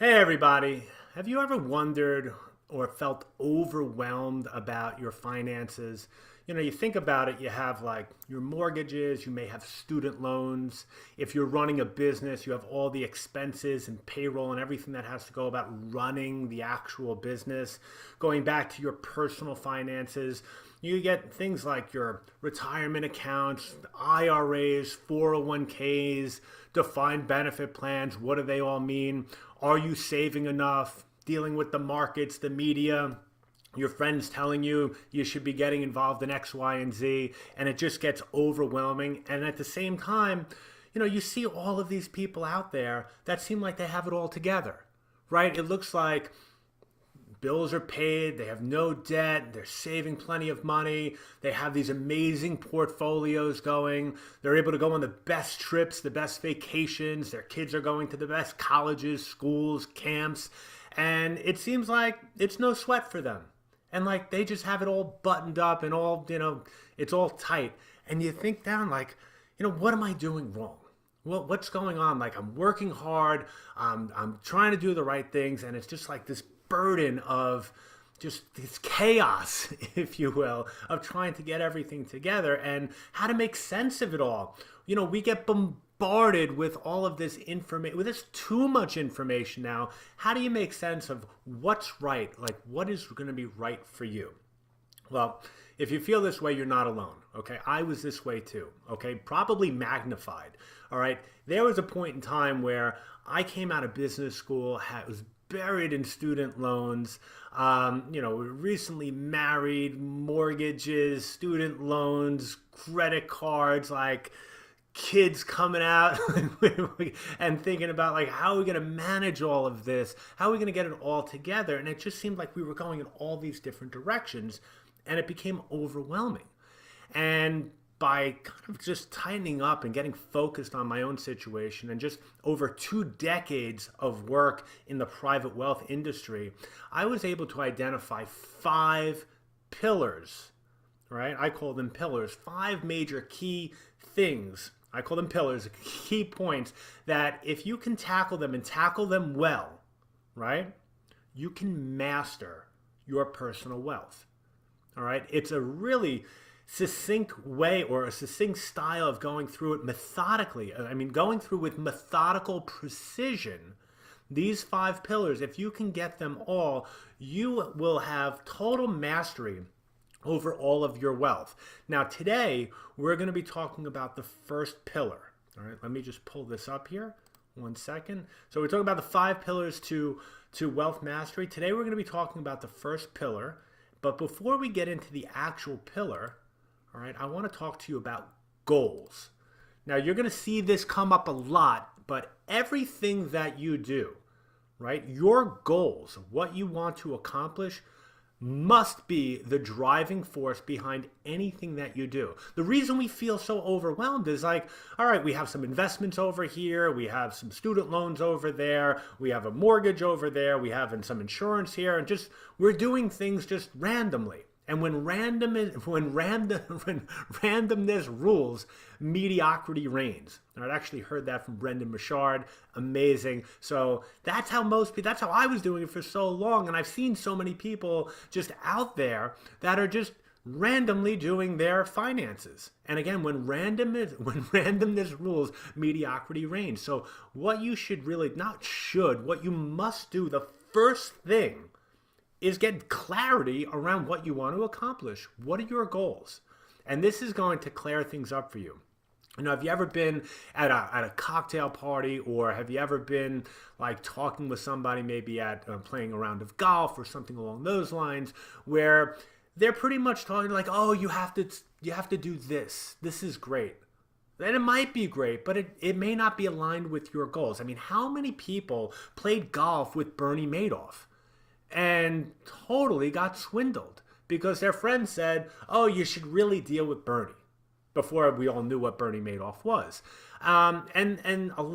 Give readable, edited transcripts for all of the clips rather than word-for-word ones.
Hey everybody, have you ever wondered or felt overwhelmed about your finances? You think about it, you have like your mortgages, you may have student loans. If you're running a business, you have all the expenses and payroll and everything that has to go about running the actual business. Going back to your personal finances, you get things like your retirement accounts, IRAs, 401ks, defined benefit plans. What do they all mean? Are you saving enough? Dealing with the markets, the media, your friends telling you you should be getting involved in X, Y, and Z, and it just gets overwhelming. And at the same time, you see all of these people out there that seem like they have it all together, right? It looks like bills are paid, they have no debt, they're saving plenty of money, they have these amazing portfolios going, they're able to go on the best trips, the best vacations, their kids are going to the best colleges, schools, camps, and it seems like it's no sweat for them. And like they just have it all buttoned up and all, it's all tight. And you think down like, what am I doing wrong? What's going on? Like I'm working hard, I'm trying to do the right things, and it's just like this burden of just this chaos, if you will, of trying to get everything together and how to make sense of it all. We get bombarded with all of this information, with this too much information now. How do you make sense of what's right? Like what is going to be right for you? Well, if you feel this way, you're not alone. Okay. I was this way too. Okay. Probably magnified. All right. There was a point in time where I came out of business school, was buried in student loans, recently married, mortgages, student loans, credit cards, like kids coming out and thinking about like, how are we going to manage all of this? How are we going to get it all together? And it just seemed like we were going in all these different directions, and it became overwhelming. And by kind of just tightening up and getting focused on my own situation and just over 2 decades of work in the private wealth industry, I was able to identify 5 pillars, right? I call them pillars, 5 major key things. I call them pillars, key points that if you can tackle them and tackle them well, right, you can master your personal wealth. All right. It's a really succinct way or a succinct style of going through it methodically. I mean, going through with methodical precision. These 5 pillars, if you can get them all, you will have total mastery over all of your wealth. Now, today, we're going to be talking about the first pillar. All right, let me just pull this up here. 1 second. So we're talking about the 5 pillars to wealth mastery. Today, we're going to be talking about the first pillar. But before we get into the actual pillar, all right, I want to talk to you about goals. Now, you're going to see this come up a lot, but everything that you do, right, your goals, what you want to accomplish, must be the driving force behind anything that you do. The reason we feel so overwhelmed is like, all right, we have some investments over here, we have some student loans over there, we have a mortgage over there, we have some insurance here, and just we're doing things just randomly. And when randomness rules, mediocrity reigns. And I'd actually heard that from Brendan Burchard. Amazing. So that's how that's how I was doing it for so long. And I've seen so many people just out there that are just randomly doing their finances. And again, when randomness rules, mediocrity reigns. So what you should really, not should, what you must do, the first thing is get clarity around what you want to accomplish. What are your goals? And this is going to clear things up for you. Have you ever been at a cocktail party, or have you ever been like talking with somebody maybe at playing a round of golf or something along those lines, where they're pretty much talking like, oh, you have to do this. This is great. And it might be great, but it may not be aligned with your goals. I mean, how many people played golf with Bernie Madoff and totally got swindled because their friend said, oh, you should really deal with Bernie, before we all knew what Bernie Madoff was. And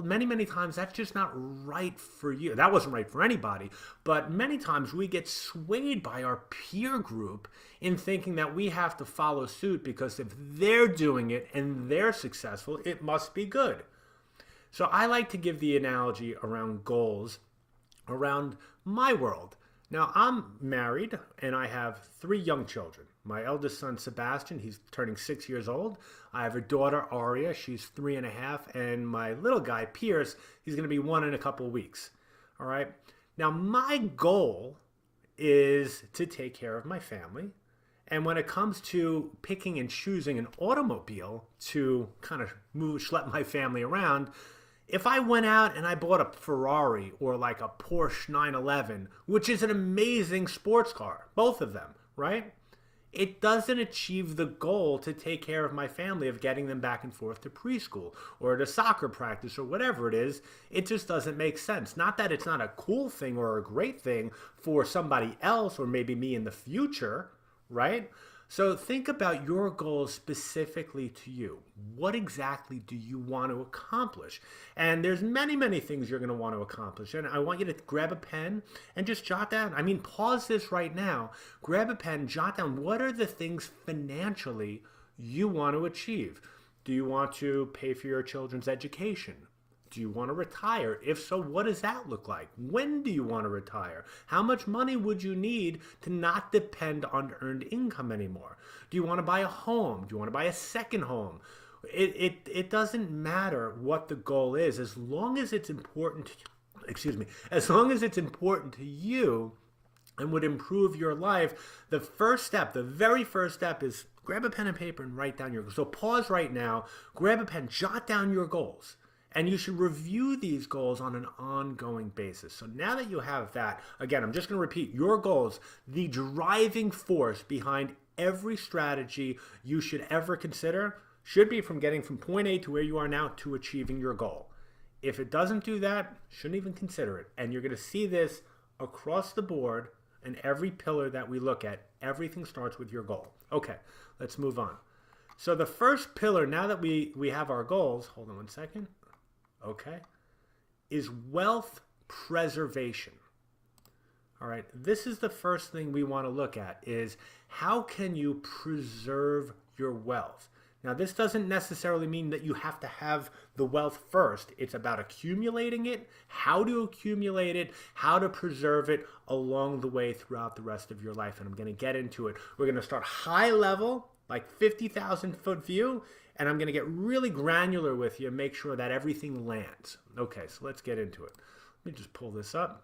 many times that's just not right for you. That wasn't right for anybody. But many times we get swayed by our peer group in thinking that we have to follow suit because if they're doing it and they're successful, it must be good. So I like to give the analogy around goals around my world. Now, I'm married and I have 3 young children. My eldest son, Sebastian, he's turning 6 years old. I have a daughter, Aria, she's 3.5. And my little guy, Pierce, he's going to be 1 in a couple of weeks. All right. Now, my goal is to take care of my family. And when it comes to picking and choosing an automobile to kind of schlep my family around, if I went out and I bought a Ferrari or like a Porsche 911, which is an amazing sports car, both of them, right? It doesn't achieve the goal to take care of my family of getting them back and forth to preschool or to soccer practice or whatever it is. It just doesn't make sense. Not that it's not a cool thing or a great thing for somebody else or maybe me in the future, right? So think about your goals specifically to you. What exactly do you want to accomplish? And there's many things you're going to want to accomplish. And I want you to grab a pen and just jot down. I mean, pause this right now. Grab a pen, jot down what are the things financially you want to achieve. Do you want to pay for your children's education? Do you want to retire? If so, what does that look like? When do you want to retire? How much money would you need to not depend on earned income anymore? Do you want to buy a home? Do you want to buy a second home? It doesn't matter what the goal is, as long as it's important to, as long as it's important to you and would improve your life. The first step, the very first step is grab a pen and paper and write down your goals. So pause right now, grab a pen, jot down your goals. And you should review these goals on an ongoing basis. So now that you have that, again, I'm just going to repeat your goals, the driving force behind every strategy you should ever consider should be from getting from point A to where you are now to achieving your goal. If it doesn't do that, shouldn't even consider it. And you're going to see this across the board in every pillar that we look at. Everything starts with your goal. Okay, let's move on. So the first pillar, now that we have our goals, hold on one second. Okay, is wealth preservation. All right, this is the first thing we want to look at is how can you preserve your wealth? Now, this doesn't necessarily mean that you have to have the wealth first. It's about accumulating it, how to accumulate it, how to preserve it along the way throughout the rest of your life. And I'm going to get into it. We're going to start high level, like 50,000 foot view, and I'm going to get really granular with you and make sure that everything lands. Okay, so let's get into it. Let me just pull this up.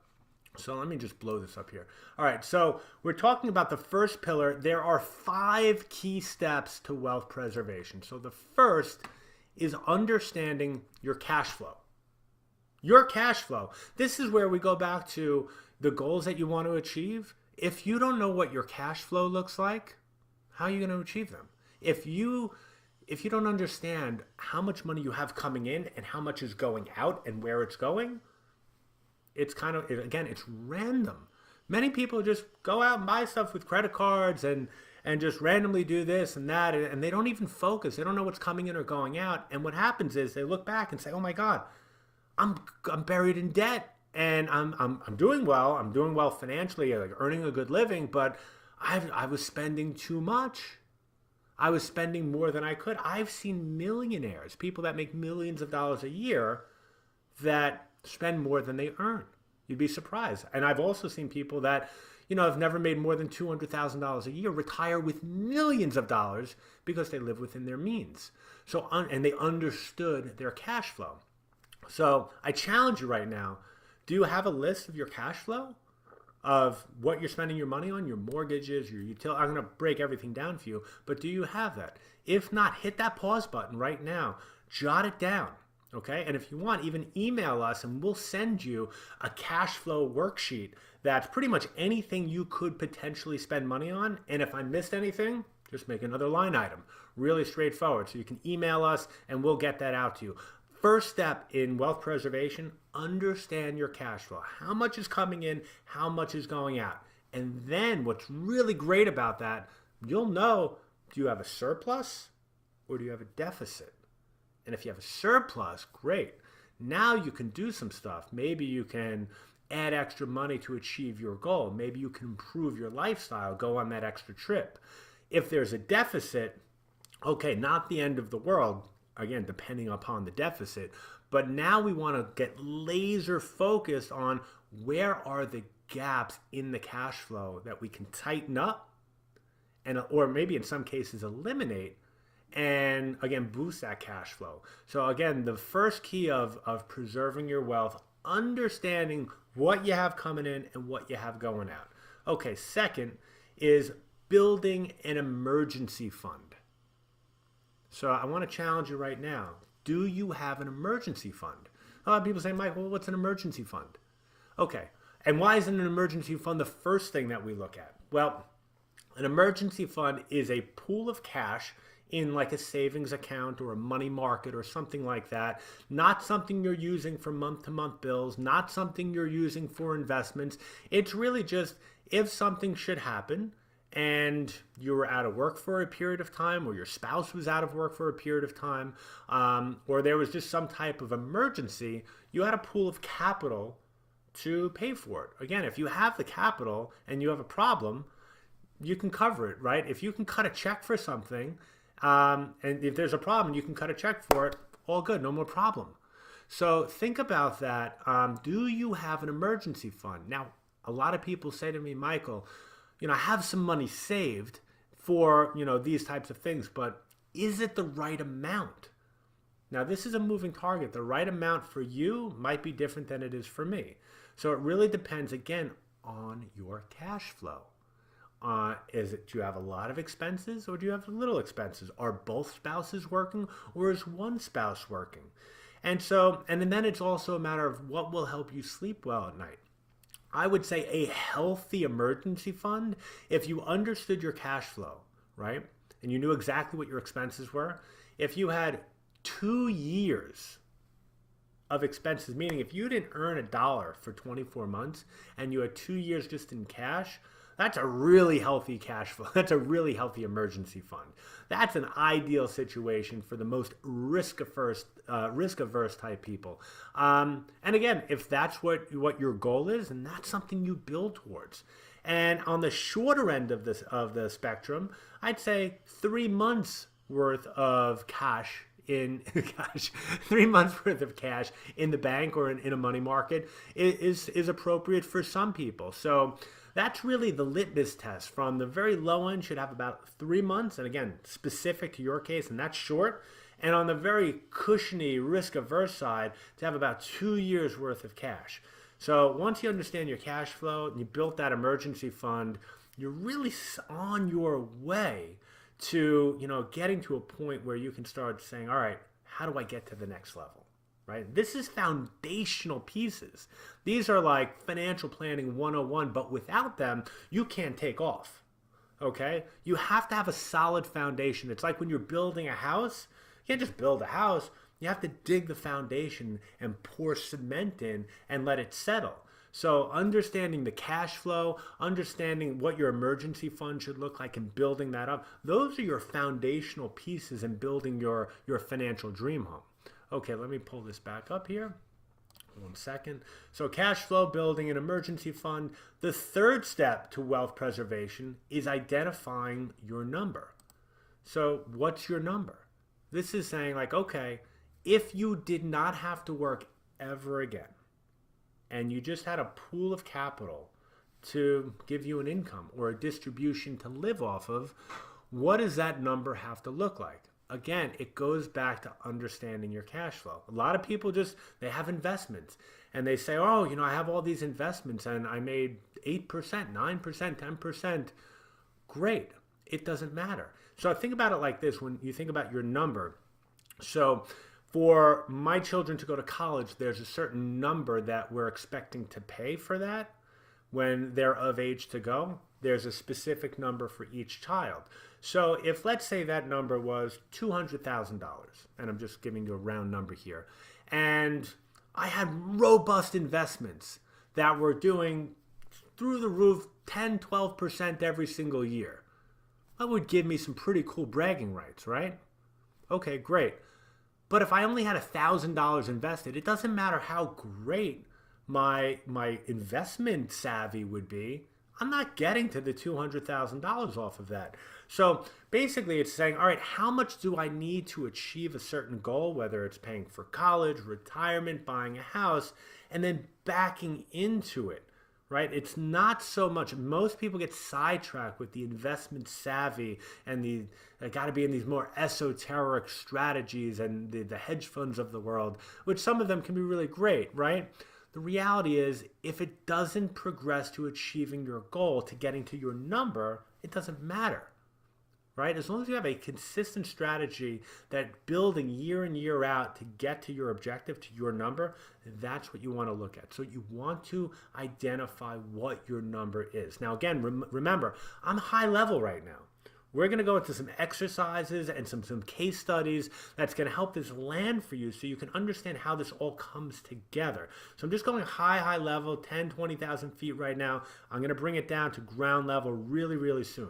So let me just blow this up here. All right, so we're talking about the first pillar. There are 5 key steps to wealth preservation. So the first is understanding your cash flow. Your cash flow. This is where we go back to the goals that you want to achieve. If you don't know what your cash flow looks like, how are you going to achieve them? If you don't understand how much money you have coming in and how much is going out and where it's going, it's kind of, again, it's random. Many people just go out and buy stuff with credit cards and just randomly do this and that, and they don't even focus. They don't know what's coming in or going out. And what happens is they look back and say, "Oh my God, I'm buried in debt, and I'm doing well. I'm doing well financially, like earning a good living, but I was spending too much. I was spending more than I could." I've seen millionaires, people that make millions of dollars a year, that spend more than they earn. You'd be surprised. And I've also seen people that, have never made more than $200,000 a year retire with millions of dollars because they live within their means. So, and they understood their cash flow. So I challenge you right now. Do you have a list of your cash flow? Of what you're spending your money on, your mortgages, your utility? I'm going to break everything down for you, but do you have that? If not, hit that pause button right now. Jot it down. Okay, and if you want, even email us and we'll send you a cash flow worksheet that's pretty much anything you could potentially spend money on. And if I missed anything, just make another line item. Really straightforward. So you can email us and we'll get that out to you. First step in wealth preservation, understand your cash flow. How much is coming in, how much is going out. And then what's really great about that, you'll know, do you have a surplus or do you have a deficit? And if you have a surplus, great. Now you can do some stuff. Maybe you can add extra money to achieve your goal. Maybe you can improve your lifestyle, go on that extra trip. If there's a deficit, okay, not the end of the world, again, depending upon the deficit, but now we want to get laser focused on where are the gaps in the cash flow that we can tighten up and or maybe in some cases eliminate, and again boost that cash flow. So again, the first key of preserving your wealth, understanding what you have coming in and what you have going out. Okay, second is building an emergency fund. So I want to challenge you right now. Do you have an emergency fund? A lot of people say, Mike, well, what's an emergency fund? Okay, and why isn't an emergency fund the first thing that we look at? Well, an emergency fund is a pool of cash in like a savings account or a money market or something like that. Not something you're using for month-to-month bills, not something you're using for investments. It's really just if something should happen and you were out of work for a period of time, or your spouse was out of work for a period of time, or there was just some type of emergency, you had a pool of capital to pay for it. Again, if you have the capital and you have a problem, you can cover it, right? If you can cut a check for something, and if there's a problem, you can cut a check for it, all good, no more problem. So think about that. Do you have an emergency fund? Now, a lot of people say to me, Michael, I have some money saved for, these types of things, but is it the right amount? Now, this is a moving target. The right amount for you might be different than it is for me. So it really depends, again, on your cash flow. Do you have a lot of expenses or do you have little expenses? Are both spouses working or is one spouse working? And then it's also a matter of what will help you sleep well at night. I would say a healthy emergency fund, if you understood your cash flow, right? And you knew exactly what your expenses were. If you had 2 years of expenses, meaning if you didn't earn $1 for 24 months and you had 2 years just in cash, that's a really healthy cash flow. That's a really healthy emergency fund. That's an ideal situation for the most risk-averse type people. And again, if that's what your goal is, and that's something you build towards. And on the shorter end of the spectrum, I'd say 3 months worth of cash in 3 months worth of cash in the bank or in a money market is appropriate for some people. So that's really the litmus test. From the very low end, should have about 3 months, and again, specific to your case, and that's short. And on the very cushiony, risk-averse side, to have about 2 years worth of cash. So once you understand your cash flow and you built that emergency fund, you're really on your way to getting to a point where you can start saying, all right, how do I get to the next level? Right? This is foundational pieces. These are like financial planning 101, but without them, you can't take off. Okay? You have to have a solid foundation. It's like when you're building a house, you can't just build a house. You have to dig the foundation and pour cement in and let it settle. So understanding the cash flow, understanding what your emergency fund should look like and building that up, those are your foundational pieces in building your financial dream home. Okay, let me pull this back up here. 1 second. So cash flow, building an emergency fund. The third step to wealth preservation is identifying your number. So what's your number? This is saying like, okay, if you did not have to work ever again, and you just had a pool of capital to give you an income or a distribution to live off of, what does that number have to look like? Again, it goes back to understanding your cash flow. A lot of people they have investments and they say, oh, I have all these investments and I made 8%, 9%, 10%. Great. It doesn't matter. So think about it like this when you think about your number. So for my children to go to college, there's a certain number that we're expecting to pay for that when they're of age to go. There's a specific number for each child. So if let's say that number was $200,000, and I'm just giving you a round number here, and I had robust investments that were doing through the roof 10, 12% every single year, that would give me some pretty cool bragging rights, right? Okay, great. But if I only had $1,000 invested, it doesn't matter how great my investment savvy would be. I'm not getting to the $200,000 off of that. So basically it's saying, all right, how much do I need to achieve a certain goal, whether it's paying for college, retirement, buying a house, and then backing into it, right? It's not so much, most people get sidetracked with the investment savvy and the got to be in these more esoteric strategies and the hedge funds of the world, which some of them can be really great, right? The reality is, if it doesn't progress to achieving your goal, to getting to your number, it doesn't matter, right? As long as you have a consistent strategy that building year in, year out to get to your objective, to your number, that's what you want to look at. So you want to identify what your number is. Now, again, remember, I'm high level right now. We're going to go into some exercises and some case studies that's going to help this land for you so you can understand how this all comes together. So I'm just going high level, 10, 20,000 feet right now. I'm going to bring it down to ground level really, really soon.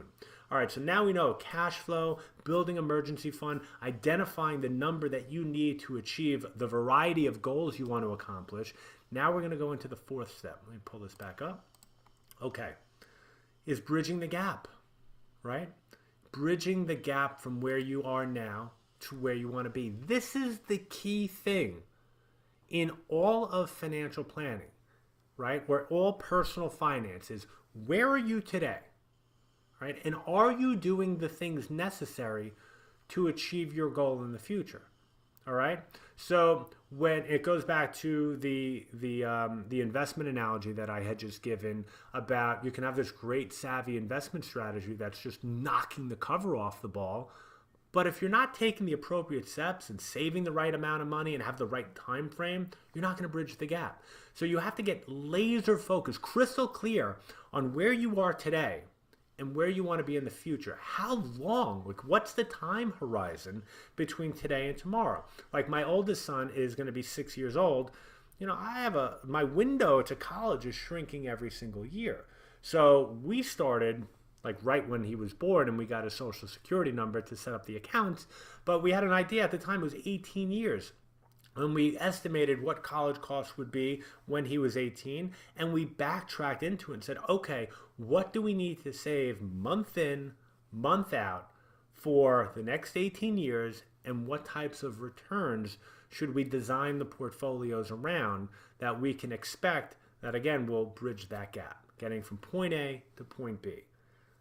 All right, so now we know cash flow, building emergency fund, identifying the number that you need to achieve the variety of goals you want to accomplish. Now we're going to go into the fourth step. Let me pull this back up. Okay, is bridging the gap, right? Bridging the gap from where you are now to where you want to be. This is the key thing in all of financial planning, right? Where all personal finance is, where are you today, right? And are you doing the things necessary to achieve your goal in the future? All right. So when it goes back to the investment analogy that I had just given about, you can have this great savvy investment strategy that's just knocking the cover off the ball, but if you're not taking the appropriate steps and saving the right amount of money and have the right time frame, you're not going to bridge the gap. So you have to get laser focused, crystal clear on where you are today and where you want to be in the future. How long, like what's the time horizon between today and tomorrow? Like my oldest son is going to be 6 years old. You know, my window to college is shrinking every single year. So we started like right when he was born and we got his social security number to set up the accounts. But we had an idea at the time, it was 18 years. And we estimated what college costs would be when he was 18, and we backtracked into it and said, okay, what do we need to save month in, month out for the next 18 years, and what types of returns should we design the portfolios around that we can expect that, again, will bridge that gap, getting from point A to point B.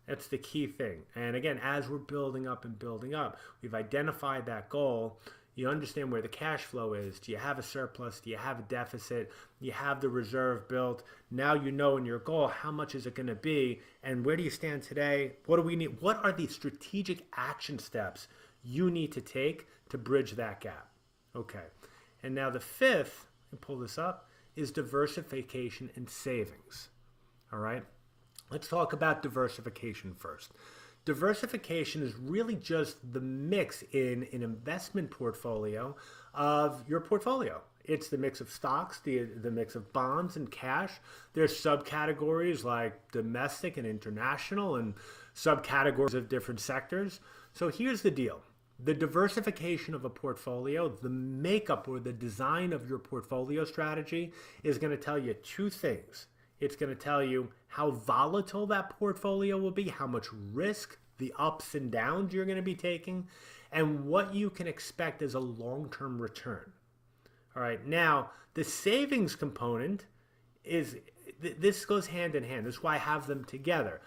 That's the key thing. And again, as we're building up and building up, we've identified that goal. You understand where the cash flow is. Do you have a surplus? Do you have a deficit? Do you have the reserve built? Now you know in your goal, how much is it going to be? And where do you stand today? What do we need? What are the strategic action steps you need to take to bridge that gap? Okay. And now the fifth, and pull this up, is diversification and savings. All right. Let's talk about diversification first. Diversification is really just the mix in an investment portfolio of your portfolio. It's the mix of stocks, the mix of bonds and cash. There's subcategories like domestic and international and subcategories of different sectors. So here's the deal. The diversification of a portfolio, the makeup or the design of your portfolio strategy is going to tell you two things. It's going to tell you how volatile that portfolio will be, how much risk, the ups and downs you're going to be taking, and what you can expect as a long-term return. All right, now the savings component is, this goes hand in hand. This is why I have them together.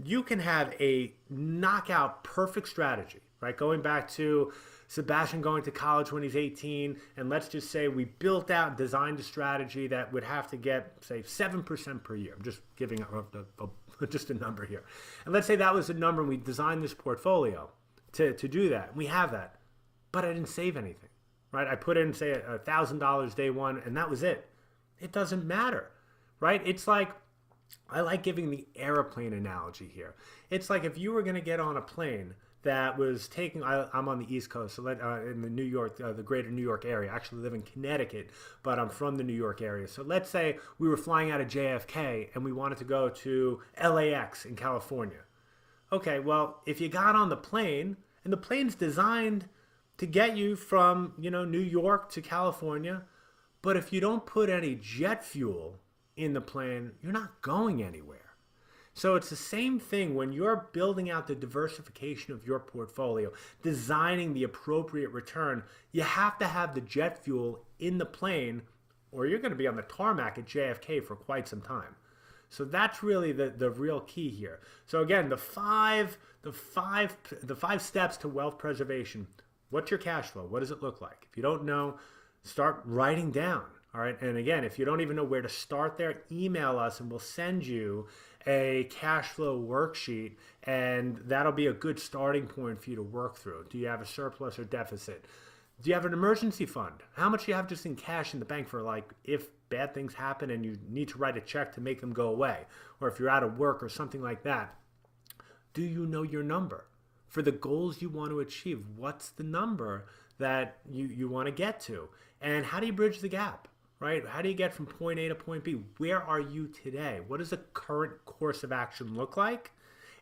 You can have a knockout perfect strategy, right? Going back to Sebastian going to college when he's 18, and let's just say we built out and designed a strategy that would have to get, say, 7% per year. I'm just giving just a number here. And let's say that was the number, and we designed this portfolio to do that. We have that, but I didn't save anything, right? I put in, say, $1,000 day one, and that was it. It doesn't matter, right? It's like, I like giving the airplane analogy here. It's like if you were going to get on a plane that was taking, I'm on the East Coast, so in the New York, the greater New York area. I actually live in Connecticut, but I'm from the New York area. So let's say we were flying out of JFK and we wanted to go to LAX in California. Okay, well, if you got on the plane, and the plane's designed to get you from, New York to California, but if you don't put any jet fuel in the plane, you're not going anywhere. So it's the same thing when you're building out the diversification of your portfolio, designing the appropriate return. You have to have the jet fuel in the plane, or you're going to be on the tarmac at JFK for quite some time. So that's really the real key here. So again, the five steps to wealth preservation. What's your cash flow? What does it look like? If you don't know, start writing down. All right. And again, if you don't even know where to start there, email us and we'll send you a cash flow worksheet, and that'll be a good starting point for you to work through. Do you have a surplus or deficit? Do you have an emergency fund? How much do you have just in cash in the bank for, like, if bad things happen and you need to write a check to make them go away, or if you're out of work or something like that? Do you know your number for the goals you want to achieve? What's the number that you want to get to? And how do you bridge the gap? Right? How do you get from point A to point B? Where are you today? What does the current course of action look like?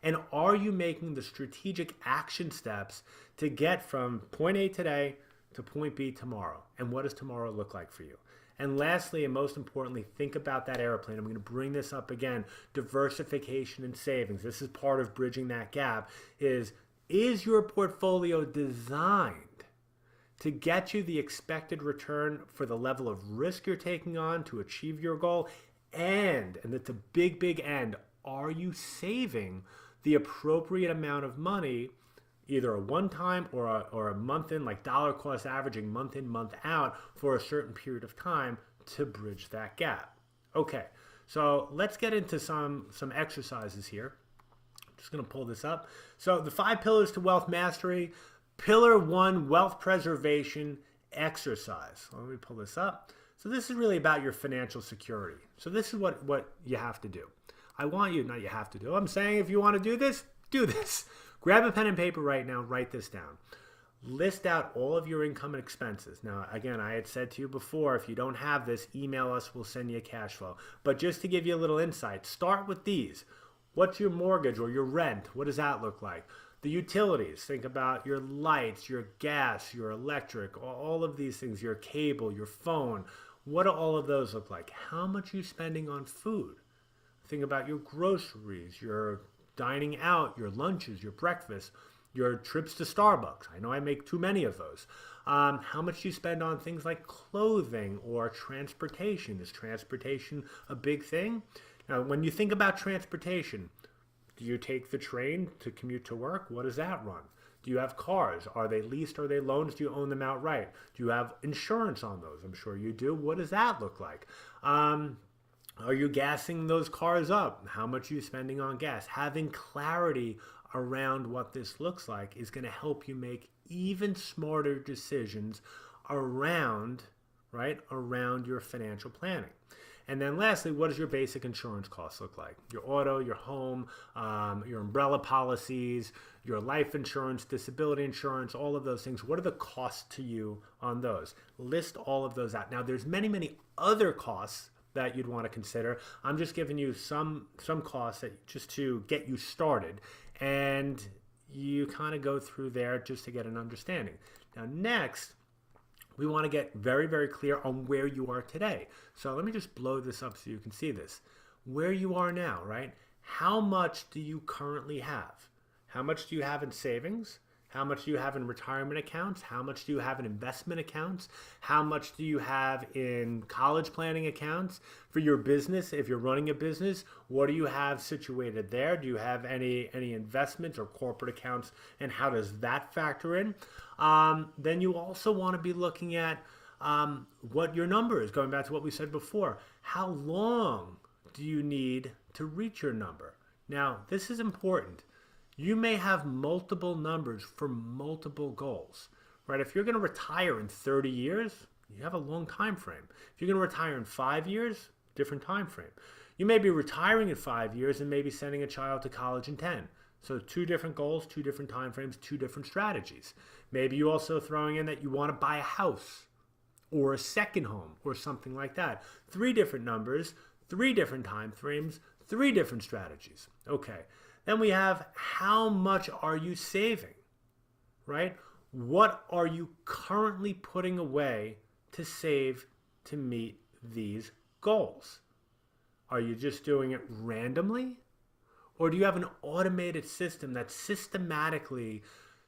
And are you making the strategic action steps to get from point A today to point B tomorrow? And what does tomorrow look like for you? And lastly, and most importantly, think about that airplane. I'm going to bring this up again. Diversification and savings. This is part of bridging that gap. Is your portfolio designed to get you the expected return for the level of risk you're taking on to achieve your goal? And it's a big, big and, are you saving the appropriate amount of money, either a one-time or a month in, like dollar cost averaging, month in, month out, for a certain period of time to bridge that gap? Okay, so let's get into some exercises here. I'm just going to pull this up. So the 5 pillars to wealth mastery. Pillar 1, wealth preservation exercise. Let me pull this up. So this is really about your financial security. So this is what you have to do. I want you, not you have to do. I'm saying if you want to do this, do this. Grab a pen and paper right now, write this down. List out all of your income and expenses. Now, again, I had said to you before, if you don't have this, email us, we'll send you a cash flow. But just to give you a little insight, start with these. What's your mortgage or your rent? What does that look like? The utilities, think about your lights, your gas, your electric, all of these things, your cable, your phone. What do all of those look like? How much are you spending on food? Think about your groceries, your dining out, your lunches, your breakfast, your trips to Starbucks. I know I make too many of those. How much do you spend on things like clothing or transportation? Is transportation a big thing? Now, when you think about transportation, do you take the train to commute to work? What does that run? Do you have cars? Are they leased? Are they loans? Do you own them outright? Do you have insurance on those? I'm sure you do. What does that look like? Are you gassing those cars up? How much are you spending on gas? Having clarity around what this looks like is going to help you make even smarter decisions around your financial planning. And then lastly, what does your basic insurance costs look like? Your auto, your home, your umbrella policies, your life insurance, disability insurance, all of those things. What are the costs to you on those? List all of those out. Now, there's many, many other costs that you'd want to consider. I'm just giving you some costs that just to get you started. And you kind of go through there just to get an understanding. Now, next, we want to get very, very clear on where you are today. So let me just blow this up so you can see this. Where you are now, right? How much do you currently have? How much do you have in savings? How much do you have in retirement accounts? How much do you have in investment accounts? How much do you have in college planning accounts? For your business, if you're running a business, what do you have situated there? Do you have any investments or corporate accounts, and how does that factor in? Then you also want to be looking at what your number is, going back to what we said before. How long do you need to reach your number? Now, this is important. You may have multiple numbers for multiple goals, right? If you're going to retire in 30 years, you have a long time frame. If you're going to retire in 5 years, different time frame. You may be retiring in 5 years and maybe sending a child to college in 10. So 2 different goals, 2 different time frames, 2 different strategies. Maybe you also throwing in that you want to buy a house or a second home or something like that. 3 different numbers, 3 different time frames, 3 different strategies. Okay. Then we have, how much are you saving, right? What are you currently putting away to save to meet these goals? Are you just doing it randomly? Or do you have an automated system that's systematically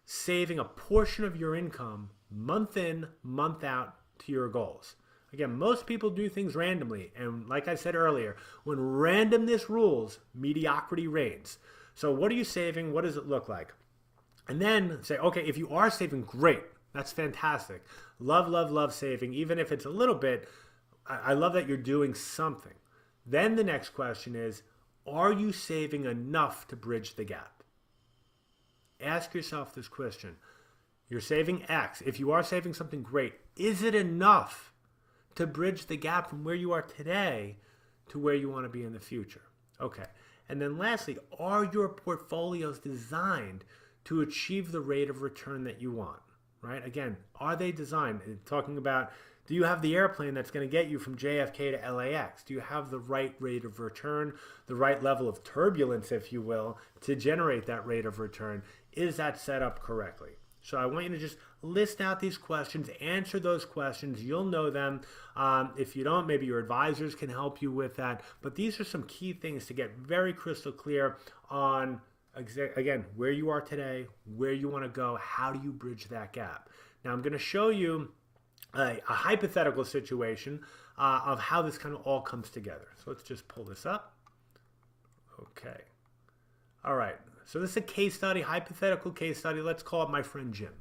saving a portion of your income month in, month out to your goals? Again, most people do things randomly. And like I said earlier, when randomness rules, mediocrity reigns. So what are you saving? What does it look like? And then say, okay, if you are saving, great. That's fantastic. Love, love, love saving. Even if it's a little bit, I love that you're doing something. Then the next question is, are you saving enough to bridge the gap? Ask yourself this question. You're saving X. If you are saving something, great. Is it enough to bridge the gap from where you are today to where you want to be in the future? Okay. And then lastly, are your portfolios designed to achieve the rate of return that you want? Right? Again, are they designed? Talking about, do you have the airplane that's going to get you from JFK to LAX? Do you have the right rate of return, the right level of turbulence, if you will, to generate that rate of return? Is that set up correctly? So I want you to just list out these questions, answer those questions. You'll know them. If you don't, maybe your advisors can help you with that. But these are some key things to get very crystal clear on, again, where you are today, where you want to go, how do you bridge that gap? Now I'm going to show you a hypothetical situation of how this kind of all comes together. So let's just pull this up. Okay. All right. So this is a case study, hypothetical case study. Let's call it my friend Jim.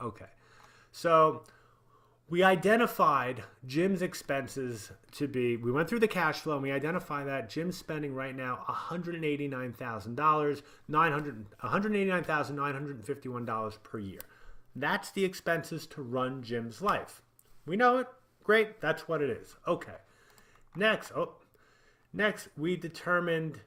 Okay. So we identified Jim's expenses to be, we went through the cash flow and we identified that Jim's spending right now $189,000, $189,951 per year. That's the expenses to run Jim's life. We know it. Great. That's what it is. Okay. Next, we determined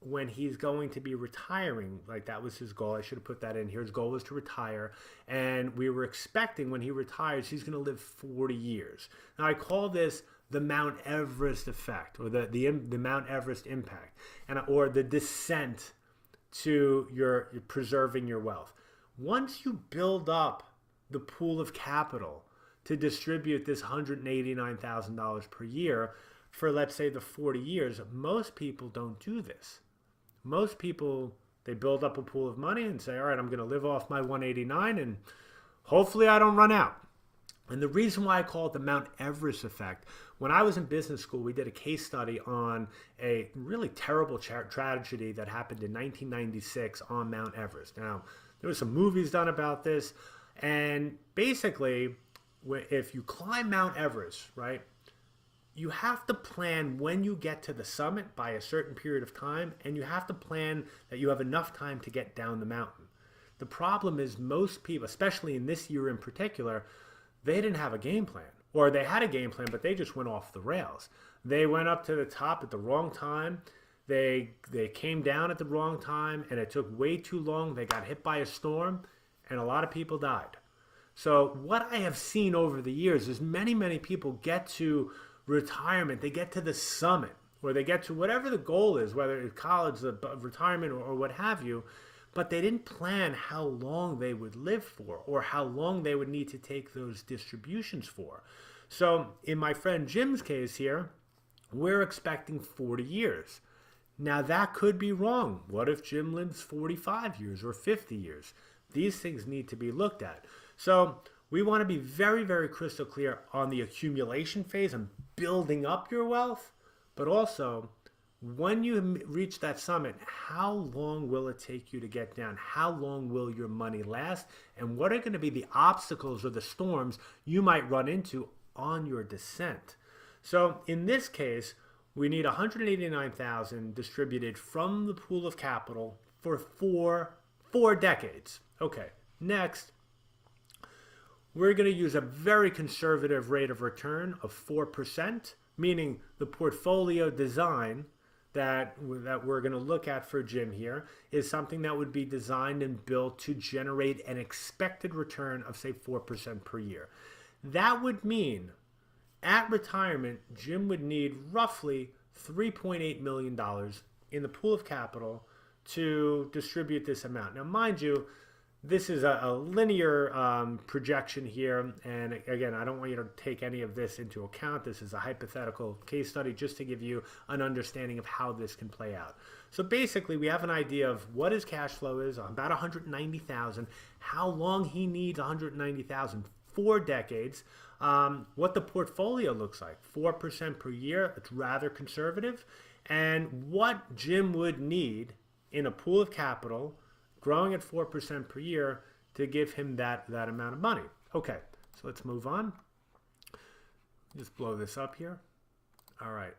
when he's going to be retiring, like that was his goal. I should have put that in here. His goal was to retire. And we were expecting when he retires, he's going to live 40 years. Now I call this the Mount Everest effect, or the Mount Everest impact, or the descent to your preserving your wealth. Once you build up the pool of capital to distribute this $189,000 per year for, let's say, the 40 years, most people don't do this. Most people, they build up a pool of money and say, all right, I'm going to live off my 189 and hopefully I don't run out. And the reason why I call it the Mount Everest effect, when I was in business school, we did a case study on a really terrible tragedy that happened in 1996 on Mount Everest. Now, there were some movies done about this, and basically, if you climb Mount Everest, right, you have to plan when you get to the summit by a certain period of time, and you have to plan that you have enough time to get down the mountain. The problem is most people, especially in this year in particular, they didn't have a game plan. Or they had a game plan, but they just went off the rails. They went up to the top at the wrong time. They came down at the wrong time, and it took way too long. They got hit by a storm, and a lot of people died. So what I have seen over the years is many people get to retirement, they get to the summit, or they get to whatever the goal is, whether it's college, retirement, or what have you, but they didn't plan how long they would live for or how long they would need to take those distributions for. So in my friend Jim's case here, we're expecting 40 years. Now that could be wrong. What if Jim lives 45 years or 50 years? These things need to be looked at. So we want to be very crystal clear on the accumulation phase and building up your wealth, but also when you reach that summit, how long will it take you to get down? How long will your money last? And what are going to be the obstacles or the storms you might run into on your descent? So in this case, we need $189,000 distributed from the pool of capital for four decades. Okay, next, we're going to use a very conservative rate of return of 4%, meaning the portfolio design that we're going to look at for Jim here is something that would be designed and built to generate an expected return of, say, 4% per year. That would mean at retirement, Jim would need roughly $3.8 million in the pool of capital to distribute this amount. Now, mind you, this is a linear projection here. And again, I don't want you to take any of this into account. This is a hypothetical case study just to give you an understanding of how this can play out. So basically, we have an idea of what his cash flow is, about 190,000, how long he needs 190,000, 4 decades, what the portfolio looks like, 4% per year. It's rather conservative. And what Jim would need in a pool of capital growing at 4% per year to give him that amount of money. Okay, so let's move on. Just blow this up here. All right.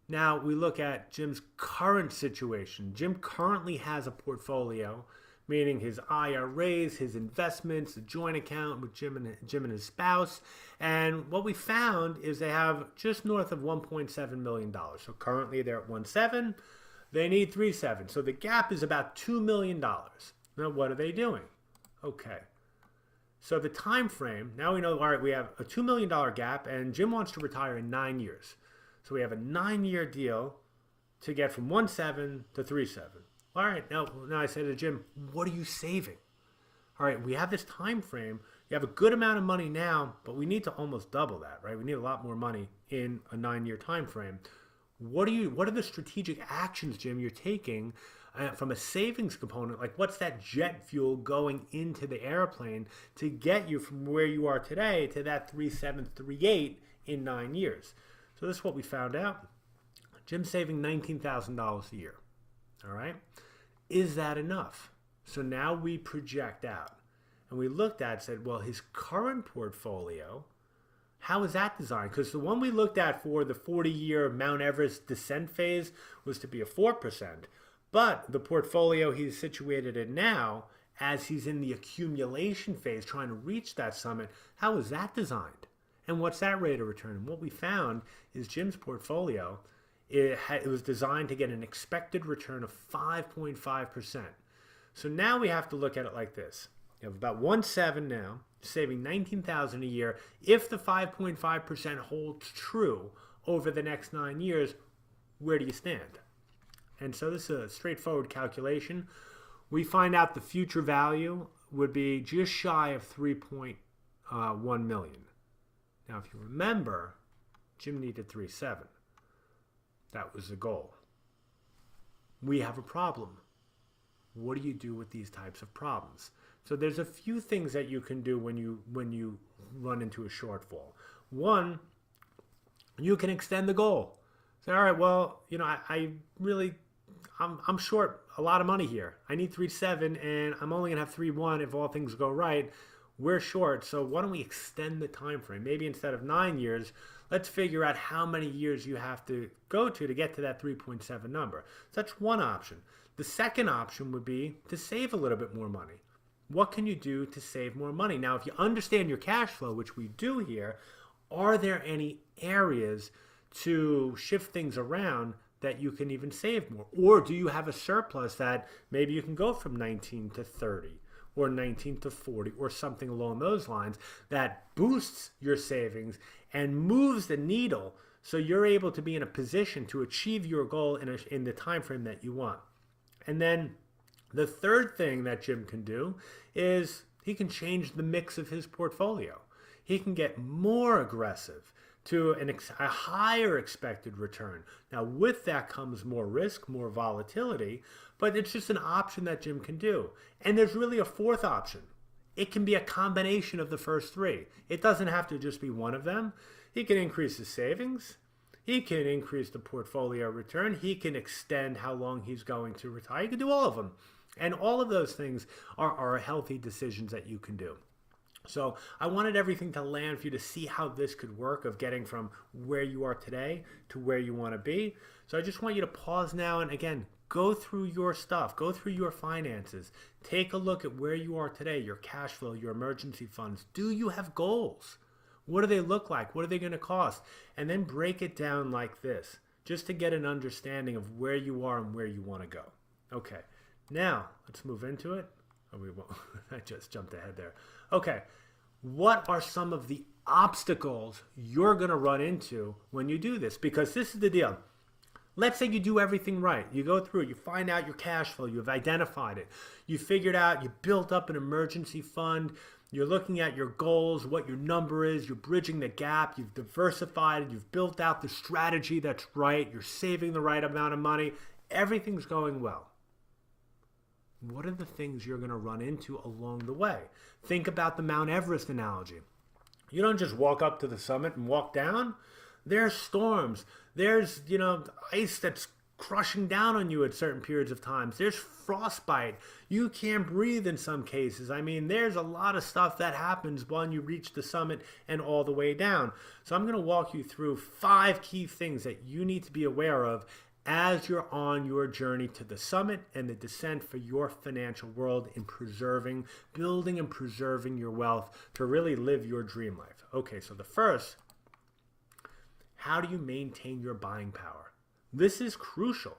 Now we look at Jim's current situation. Jim currently has a portfolio, meaning his IRAs, his investments, a joint account with Jim and his spouse. And what we found is they have just north of $1.7 million. So currently they're at 1.7. They need 3.7. So the gap is about $2 million. Now what are they doing? Okay. So the time frame, now we know, all right, we have a $2 million gap and Jim wants to retire in 9 years. So we have a 9-year deal to get from 1.7 to 3.7. All right, now I say to Jim, what are you saving? All right, we have this time frame. You have a good amount of money now, but we need to almost double that, right? We need a lot more money in a 9-year time frame. What are the strategic actions, Jim, you're taking from a savings component? Like, what's that jet fuel going into the airplane to get you from where you are today to that 3.7, 3.8 in 9 years? So this is what we found out. Jim's saving $19,000 a year. All right. Is that enough? So now we project out and we looked at, said, well, his current portfolio, how is that designed? Because the one we looked at for the 40-year Mount Everest descent phase was to be a 4%. But the portfolio he's situated in now, as he's in the accumulation phase, trying to reach that summit, how is that designed? And what's that rate of return? And what we found is Jim's portfolio, it was designed to get an expected return of 5.5%. So now we have to look at it like this. You have about 1.7 now, saving $19,000 a year. If the 5.5% holds true over the next 9 years, where do you stand? And so this is a straightforward calculation. We find out the future value would be just shy of 3.1 million. Now, if you remember, Jim needed 3.7. That was the goal. We have a problem. What do you do with these types of problems? So there's a few things that you can do when you run into a shortfall. One, you can extend the goal. Say, all right, well, I'm short a lot of money here. I need 3.7 and I'm only gonna have 3.1 if all things go right. We're short, so why don't we extend the time frame? Maybe instead of 9 years, let's figure out how many years you have to go to get to that 3.7 number. So that's one option. The second option would be to save a little bit more money. What can you do to save more money? Now, if you understand your cash flow, which we do here, are there any areas to shift things around that you can even save more? Or do you have a surplus that maybe you can go from 19 to 30? Or 19 to 40 or something along those lines that boosts your savings and moves the needle so you're able to be in a position to achieve your goal in the time frame that you want. And then the third thing that Jim can do is he can change the mix of his portfolio. He can get more aggressive to a higher expected return. Now, with that comes more risk, more volatility, but it's just an option that Jim can do. And there's really a fourth option. It can be a combination of the first three. It doesn't have to just be one of them. He can increase his savings. He can increase the portfolio return. He can extend how long he's going to retire. He can do all of them. And all of those things are healthy decisions that you can do. So I wanted everything to land for you to see how this could work of getting from where you are today to where you want to be. So I just want you to pause now and again, go through your stuff, go through your finances, take a look at where you are today, your cash flow, your emergency funds. Do you have goals? What do they look like? What are they going to cost? And then break it down like this, just to get an understanding of where you are and where you want to go. Okay, now let's move into it. Oh, we won't. I just jumped ahead there. Okay, what are some of the obstacles you're going to run into when you do this? Because this is the deal. Let's say you do everything right. You go through it, you find out your cash flow, you've identified it, you figured out, you built up an emergency fund, you're looking at your goals, what your number is, you're bridging the gap, you've diversified, you've built out the strategy that's right, you're saving the right amount of money, everything's going well. What are the things you're going to run into along the way? Think about the Mount Everest analogy. You don't just walk up to the summit and walk down. There's storms. There's, ice that's crushing down on you at certain periods of times. There's frostbite. You can't breathe in some cases. I mean, there's a lot of stuff that happens when you reach the summit and all the way down. So I'm going to walk you through 5 key things that you need to be aware of as you're on your journey to the summit and the descent for your financial world in building and preserving your wealth to really live your dream life. Okay, so the first, how do you maintain your buying power? This is crucial.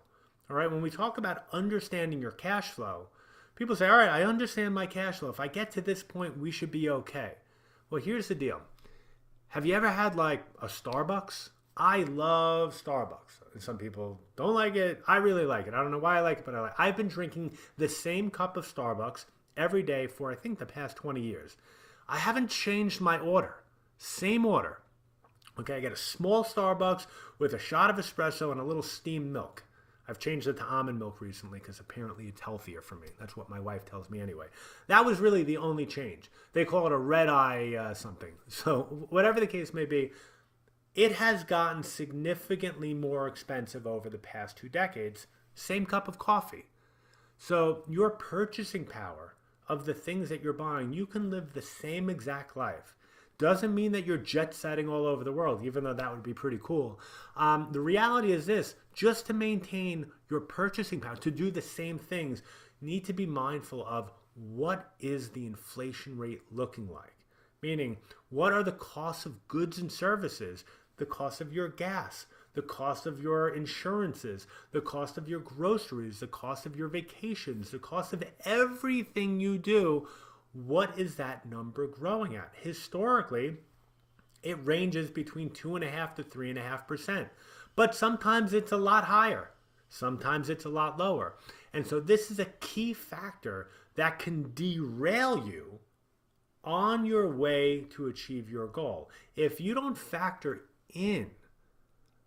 All right, when we talk about understanding your cash flow, people say, all right, I understand my cash flow. If I get to this point, we should be okay. Well, here's the deal. Have you ever had like a Starbucks? I love Starbucks. And some people don't like it. I really like it. I don't know why I like it, but I like it. I've been drinking the same cup of Starbucks every day for, I think, the past 20 years. I haven't changed my order. Same order. Okay, I get a small Starbucks with a shot of espresso and a little steamed milk. I've changed it to almond milk recently because apparently it's healthier for me. That's what my wife tells me anyway. That was really the only change. They call it a red eye something. So whatever the case may be, it has gotten significantly more expensive over the past 2 decades. Same cup of coffee. So your purchasing power of the things that you're buying, you can live the same exact life. Doesn't mean that you're jet setting all over the world, even though that would be pretty cool. The reality is this, just to maintain your purchasing power, to do the same things, you need to be mindful of what is the inflation rate looking like. Meaning, what are the costs of goods and services, the cost of your gas, the cost of your insurances, the cost of your groceries, the cost of your vacations, the cost of everything you do. What is that number growing at? Historically, it ranges between 2.5% to 3.5%. But sometimes it's a lot higher. Sometimes it's a lot lower. And so this is a key factor that can derail you on your way to achieve your goal. If you don't factor in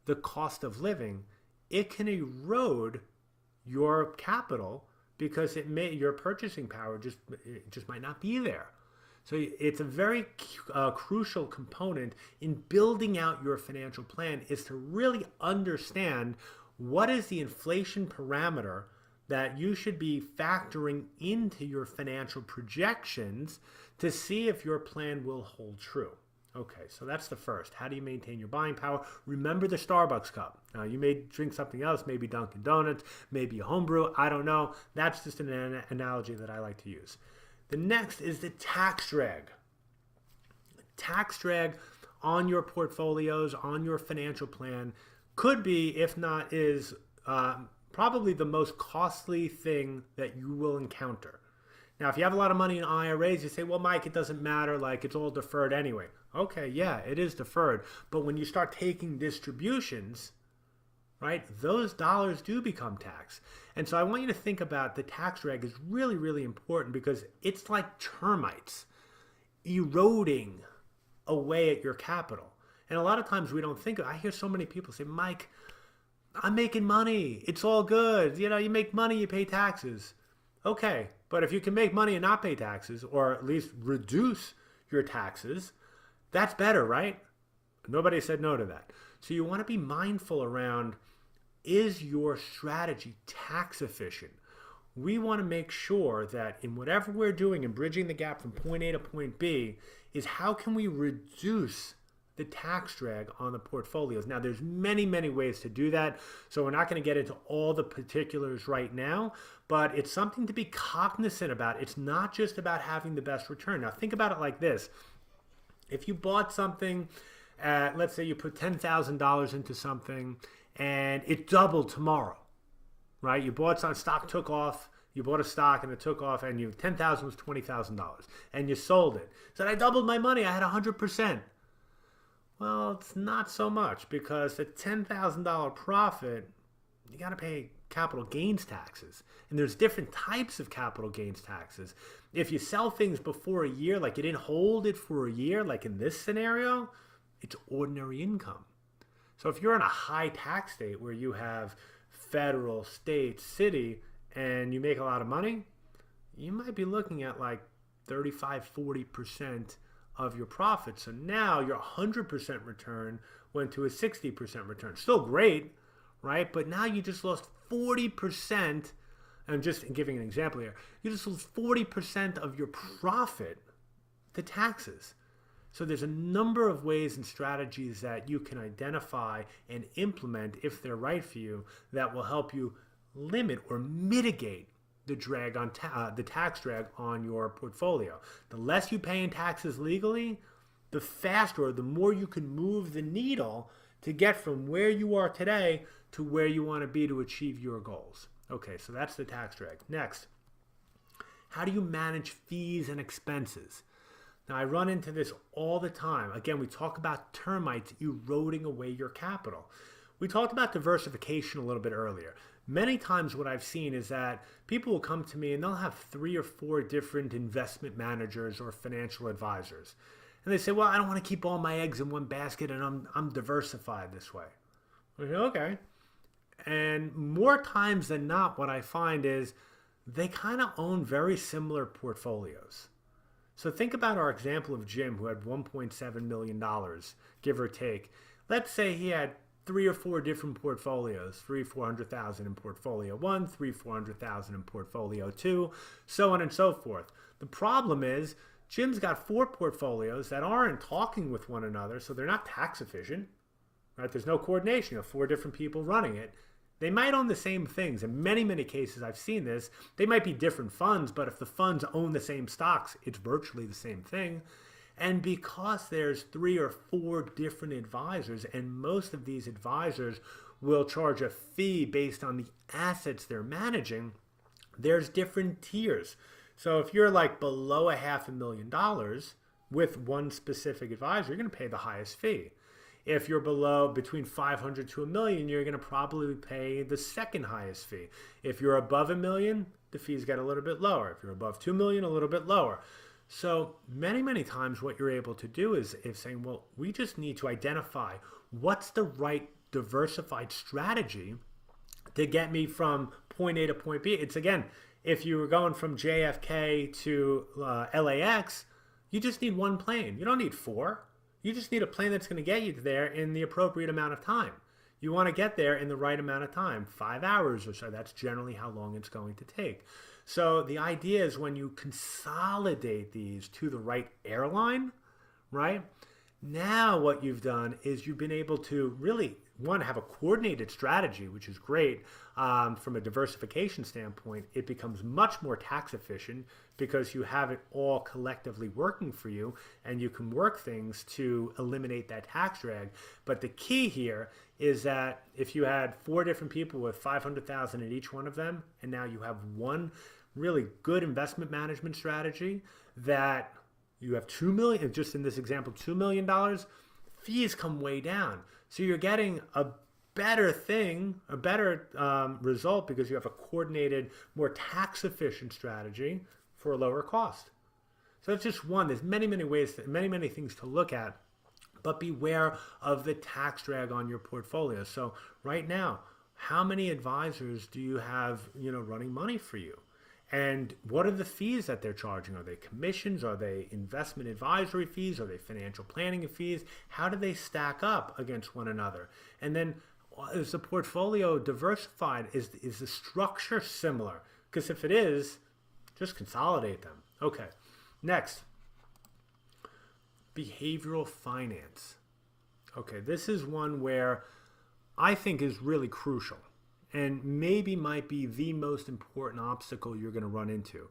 the cost of living, it can erode your capital because your purchasing power just might not be there. So it's a very crucial component in building out your financial plan is to really understand what is the inflation parameter that you should be factoring into your financial projections to see if your plan will hold true. Okay, so that's the first. How do you maintain your buying power? Remember the Starbucks cup. Now, you may drink something else, maybe Dunkin' Donuts, maybe a homebrew, I don't know. That's just an analogy that I like to use. The next is the tax drag. Tax drag on your portfolios, on your financial plan, could be, if not is, probably the most costly thing that you will encounter. Now, if you have a lot of money in IRAs, you say, well, Mike, it doesn't matter, like it's all deferred anyway. Okay, yeah, it is deferred. But when you start taking distributions, right, those dollars do become tax. And so I want you to think about the tax drag is really, really important because it's like termites eroding away at your capital. And a lot of times we don't think of it. I hear so many people say, Mike, I'm making money. It's all good. You make money, you pay taxes. Okay, but if you can make money and not pay taxes, or at least reduce your taxes, that's better, right? Nobody said no to that. So you want to be mindful around, is your strategy tax efficient? We want to make sure that in whatever we're doing in bridging the gap from point A to point B, is how can we reduce the tax drag on the portfolios. Now, there's many, many ways to do that, so we're not going to get into all the particulars right now, but it's something to be cognizant about. It's not just about having the best return. Now, think about it like this. If you bought something, let's say you put $10,000 into something, and it doubled tomorrow, right? You bought some stock, took off, you bought a stock and it took off, and $10,000 was $20,000, and you sold it. Said, I doubled my money, I had 100%. Well, it's not so much because the $10,000 profit you got to pay capital gains taxes. And there's different types of capital gains taxes. If you sell things before a year, like you didn't hold it for a year, like in this scenario, it's ordinary income. So if you're in a high tax state where you have federal, state, city, and you make a lot of money, you might be looking at like 35-40% of your profit. So now your 100% return went to a 60% return. Still great, right? But now you just lost 40%. I'm just giving an example here. You just lost 40% of your profit to taxes. So there's a number of ways and strategies that you can identify and implement, if they're right for you, that will help you limit or mitigate the drag on the tax drag on your portfolio. The less you pay in taxes legally, the faster or the more you can move the needle to get from where you are today to where you want to be to achieve your goals. Okay, so that's the tax drag. Next, how do you manage fees and expenses? Now, I run into this all the time. Again, we talk about termites eroding away your capital. We talked about diversification a little bit earlier. Many times what I've seen is that people will come to me and they'll have 3 or 4 different investment managers or financial advisors. And they say, well, I don't want to keep all my eggs in one basket and I'm diversified this way. I say, okay. And more times than not, what I find is they kind of own very similar portfolios. So think about our example of Jim, who had $1.7 million, give or take. Let's say he had 3 or 4 different portfolios, $300,000-400,000 in portfolio 1, $300,000-400,000 in portfolio 2, so on and so forth. The problem is Jim's got 4 portfolios that aren't talking with one another, so they're not tax efficient, right? There's no coordination. You have 4 different people running it. They might own the same things. In many, many cases, I've seen this. They might be different funds, but if the funds own the same stocks, it's virtually the same thing. And because there's 3 or 4 different advisors, and most of these advisors will charge a fee based on the assets they're managing, there's different tiers. So if you're like below $500,000 with one specific advisor, you're going to pay the highest fee. If you're below between 500 to $1 million, you're going to probably pay the second highest fee. If you're above $1 million, the fees get a little bit lower. If you're above $2 million, a little bit lower. So many, many times what you're able to do is saying, well, we just need to identify what's the right diversified strategy to get me from point A to point B. It's again, if you were going from JFK to LAX, you just need one plane. You don't need 4. You just need a plane that's going to get you there in the appropriate amount of time. You want to get there in the right amount of time, 5 hours or so. That's generally how long it's going to take. So the idea is when you consolidate these to the right airline, right? Now what you've done is you've been able to really, one, have a coordinated strategy, which is great. From a diversification standpoint, it becomes much more tax efficient because you have it all collectively working for you and you can work things to eliminate that tax drag. But the key here is that if you had 4 different people with $500,000 in each one of them, and now you have one really good investment management strategy that you have $2 million, just in this example, $2 million, fees come way down. So you're getting a better thing, a better result because you have a coordinated, more tax efficient strategy for a lower cost. So that's just one. There's many, many ways, many things to look at, but beware of the tax drag on your portfolio. So right now, how many advisors do you have, running money for you? And what are the fees that they're charging? Are they commissions? Are they investment advisory fees? Are they financial planning fees? How do they stack up against one another? And then is the portfolio diversified? Is the structure similar? Because if it is, just consolidate them. Okay, next, behavioral finance. Okay, this is one where I think is really crucial and maybe might be the most important obstacle you're going to run into.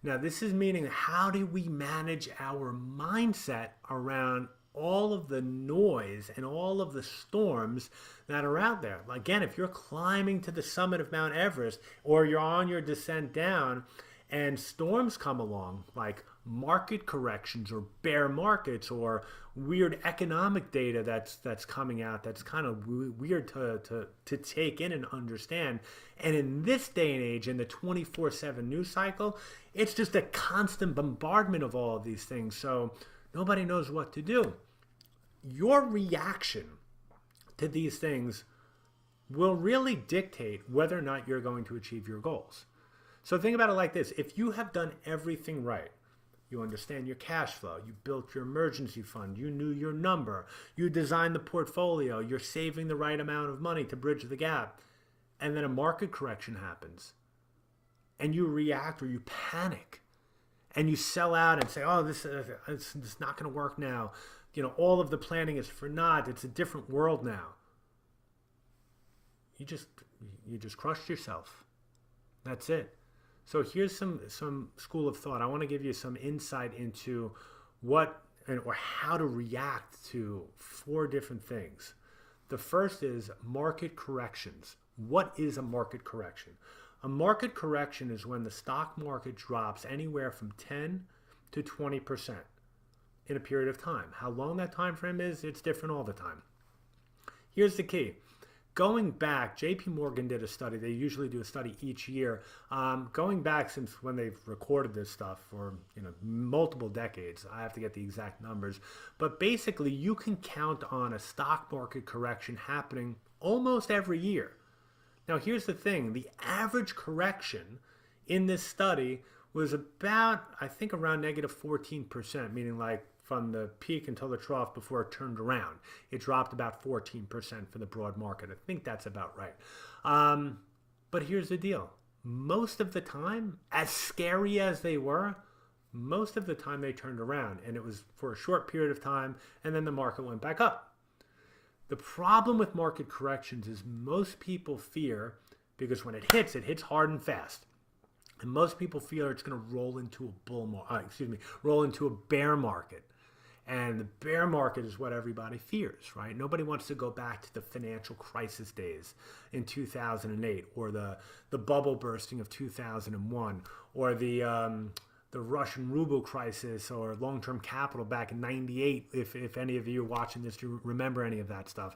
Now, this is meaning how do we manage our mindset around all of the noise and all of the storms that are out there? Again, if you're climbing to the summit of Mount Everest or you're on your descent down And storms come along like market corrections or bear markets or weird economic data that's coming out that's kind of weird to take in and understand. And in this day and age, in the 24/7 news cycle, it's just a constant bombardment of all of these things. So nobody knows what to do. Your reaction to these things will really dictate whether or not you're going to achieve your goals. So think about it like this. If you have done everything right, you understand your cash flow, you built your emergency fund, you knew your number, you designed the portfolio, you're saving the right amount of money to bridge the gap, and then a market correction happens, and you react or you panic, and you sell out and say, oh, this is not going to work now. All of the planning is for naught. It's a different world now. You just crushed yourself. That's it. So here's some school of thought. I want to give you some insight into what or how to react to 4 different things. The first is market corrections. What is a market correction? A market correction is when the stock market drops anywhere from 10 to 20% in a period of time. How long that time frame is, it's different all the time. Here's the key. Going back, JP Morgan did a study. They usually do a study each year. Going back since when they've recorded this stuff for multiple decades. I have to get the exact numbers. But basically, you can count on a stock market correction happening almost every year. Now, here's the thing. The average correction in this study was about, I think, around negative 14%, meaning like from the peak until the trough before it turned around. It dropped about 14% for the broad market. I think that's about right. But here's the deal. Most of the time, as scary as they were, most of the time they turned around, and it was for a short period of time, and then the market went back up. The problem with market corrections is most people fear, because when it hits hard and fast. And most people fear it's going to roll into a bear market. And the bear market is what everybody fears, right? Nobody wants to go back to the financial crisis days in 2008 or the bubble bursting of 2001 or the Russian ruble crisis or long-term capital back in 98. If any of you are watching this, you remember any of that stuff.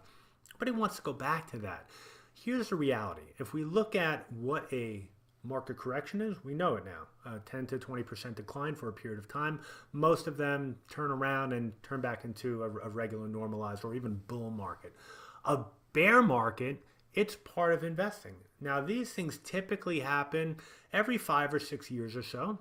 Nobody wants to go back to that. Here's the reality. If we look at what a market correction is, we know it now. 10 to 20% decline for a period of time. Most of them turn around and turn back into a regular normalized or even bull market. A bear market, it's part of investing. Now, these things typically happen every 5 or 6 years or so.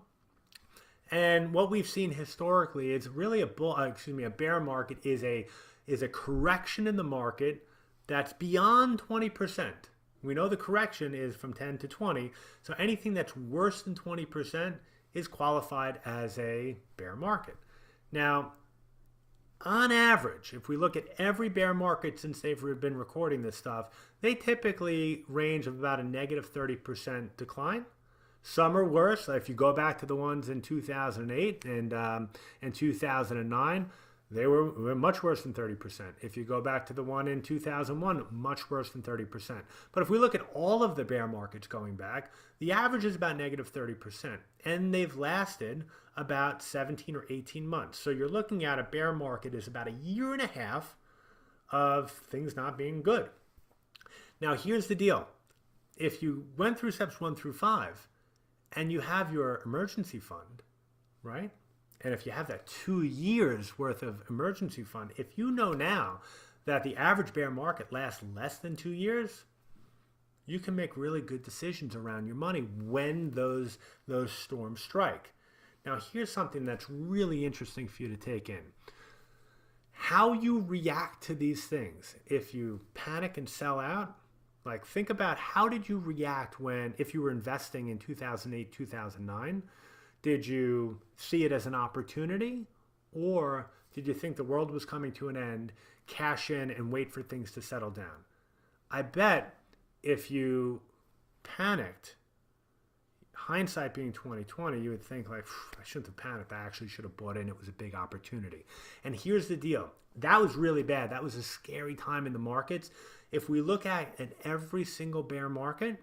And what we've seen historically is really a bear market is a correction in the market that's beyond 20%. We know the correction is from 10 to 20, so anything that's worse than 20% is qualified as a bear market. Now, on average, if we look at every bear market since they've been recording this stuff, they typically range of about a negative 30% decline. Some are worse. If you go back to the ones in 2008 and 2009, they were much worse than 30%. If you go back to the one in 2001, much worse than 30%. But if we look at all of the bear markets going back, the average is about negative 30%. And they've lasted about 17 or 18 months. So you're looking at a bear market is about a year and a half of things not being good. Now, here's the deal. If you went through steps 1 through 5 and you have your emergency fund, right? And if you have that 2 years worth of emergency fund, if you know now that the average bear market lasts less than 2 years, you can make really good decisions around your money when those storms strike. Now, here's something that's really interesting for you to take in. How you react to these things. If you panic and sell out, like think about how did you react if you were investing in 2008, 2009, did you see it as an opportunity, or did you think the world was coming to an end, cash in, and wait for things to settle down? I bet if you panicked, hindsight being 2020, you would think like, I shouldn't have panicked. I actually should have bought in. It was a big opportunity. And here's the deal. That was really bad. That was a scary time in the markets. If we look at every single bear market,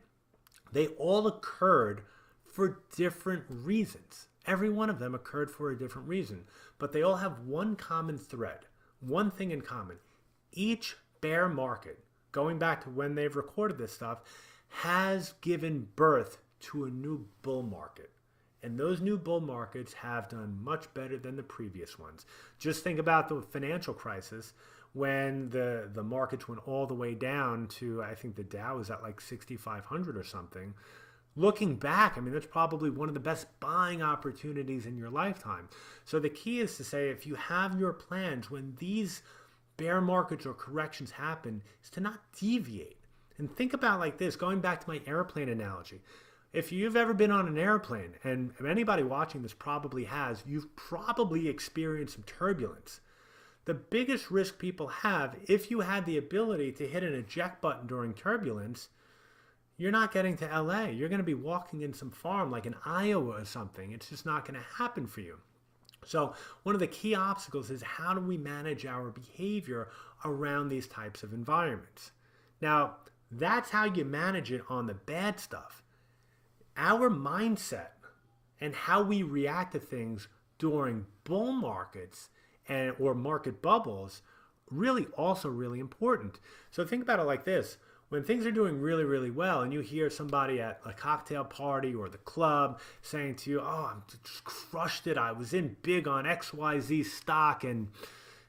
they all occurred for different reasons. Every one of them occurred for a different reason, but they all have one common thread, one thing in common. Each bear market, going back to when they've recorded this stuff, has given birth to a new bull market. And those new bull markets have done much better than the previous ones. Just think about the financial crisis when the markets went all the way down to, I think the Dow was at like 6,500 or something. Looking back, I mean, that's probably one of the best buying opportunities in your lifetime. So the key is to say, if you have your plans when these bear markets or corrections happen, is to not deviate. And think about like this, going back to my airplane analogy. If you've ever been on an airplane, and anybody watching this probably has, you've probably experienced some turbulence. The biggest risk people have, if you had the ability to hit an eject button during turbulence, you're not getting to LA. You're going to be walking in some farm like in Iowa or something. It's just not going to happen for you. So one of the key obstacles is, how do we manage our behavior around these types of environments? Now, that's how you manage it on the bad stuff. Our mindset and how we react to things during bull markets or market bubbles really also really important. So think about it like this. When things are doing really, really well and you hear somebody at a cocktail party or the club saying to you, oh, I just crushed it. I was in big on XYZ stock and